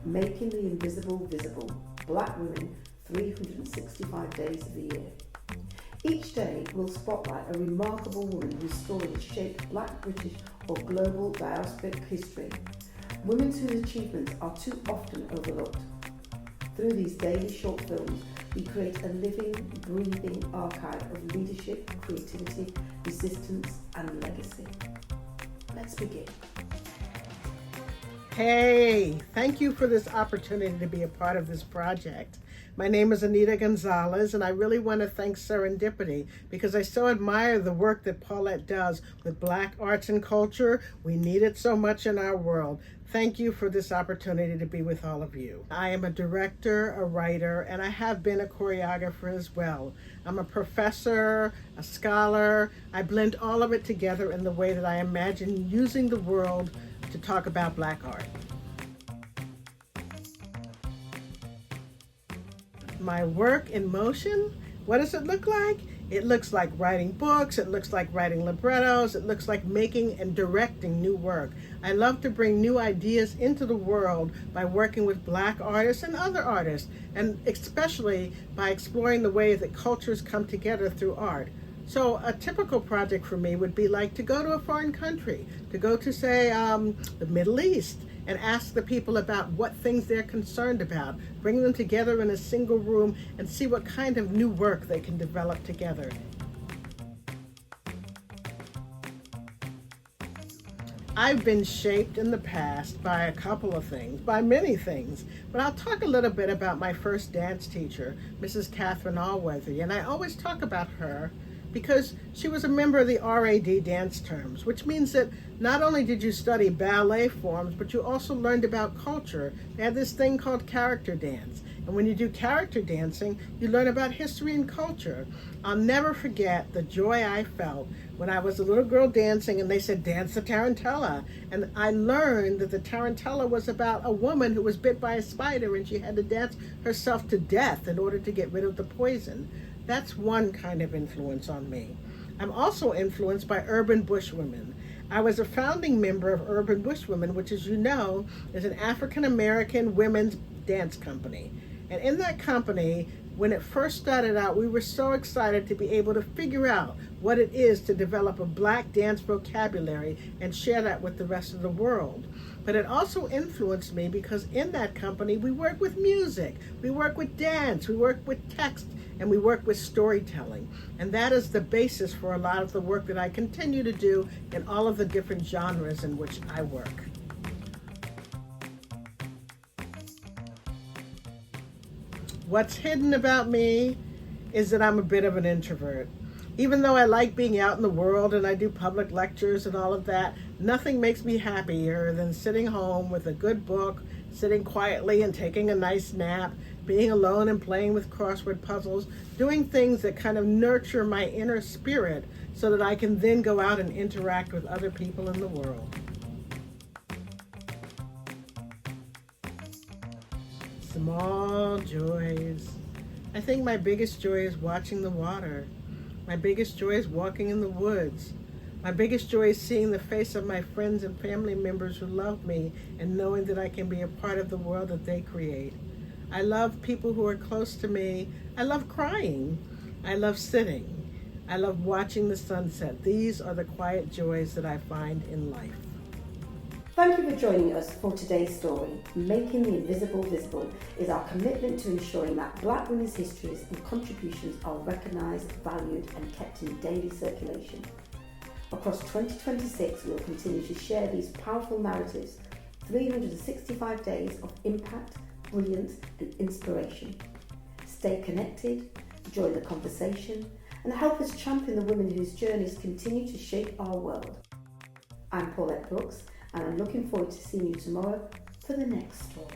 Making the Invisible Visible, Black Women 365 Days of the Year. Each day will spotlight a remarkable woman whose story has shaped Black, British or global diasporic history. Women whose achievements are too often overlooked. Through these daily short films, we create a living, breathing archive of leadership, creativity, resistance and legacy. Let's begin. Hey, thank you for this opportunity to be a part of this project. My name is Anita Gonzalez, and I really want to thank Serendipity because I so admire the work that Paulette does with Black arts and culture. We need it so much in our world. Thank you for this opportunity to be with all of you. I am a director, a writer, and I have been a choreographer as well. I'm a professor, a scholar. I blend all of it together in the way that I imagine using the world to talk about Black art. My work in motion, what does it look like? It looks like writing books, it looks like writing librettos, it looks like making and directing new work. I love to bring new ideas into the world by working with Black artists and other artists, and especially by exploring the way that cultures come together through art. So a typical project for me would be like to go to a foreign country, to go to, say, the Middle East, and ask the people about what things they're concerned about, bring them together in a single room and see what kind of new work they can develop together. I've been shaped in the past by a couple of things, by many things, but I'll talk a little bit about my first dance teacher, Mrs. Catherine Allworthy, and I always talk about her because she was a member of the RAD dance terms, which means that not only did you study ballet forms, but you also learned about culture. They had this thing called character dance. And when you do character dancing, you learn about history and culture. I'll never forget the joy I felt when I was a little girl dancing and they said, dance the tarantella. And I learned that the tarantella was about a woman who was bit by a spider and she had to dance herself to death in order to get rid of the poison. That's one kind of influence on me. I'm also influenced by Urban Bushwomen. I was a founding member of Urban Bushwomen, which, as you know, is an African-American women's dance company. And in that company, when it first started out, we were so excited to be able to figure out what it is to develop a Black dance vocabulary and share that with the rest of the world. But it also influenced me because in that company, we work with music, we work with dance, we work with text, and we work with storytelling. And that is the basis for a lot of the work that I continue to do in all of the different genres in which I work. What's hidden about me is that I'm a bit of an introvert. Even though I like being out in the world and I do public lectures and all of that, nothing makes me happier than sitting home with a good book, sitting quietly and taking a nice nap, being alone and playing with crossword puzzles, doing things that kind of nurture my inner spirit so that I can then go out and interact with other people in the world. Small joys. I think my biggest joy is watching the water. My biggest joy is walking in the woods. My biggest joy is seeing the face of my friends and family members who love me and knowing that I can be a part of the world that they create. I love people who are close to me. I love crying. I love sitting. I love watching the sunset. These are the quiet joys that I find in life. Thank you for joining us for today's story. Making the Invisible Visible is our commitment to ensuring that Black women's histories and contributions are recognised, valued and kept in daily circulation. Across 2026, we will continue to share these powerful narratives, 365 days of impact, brilliance and inspiration. Stay connected, join the conversation and help us champion the women whose journeys continue to shape our world. I'm Paulette Brooks, and I'm looking forward to seeing you tomorrow for the next story.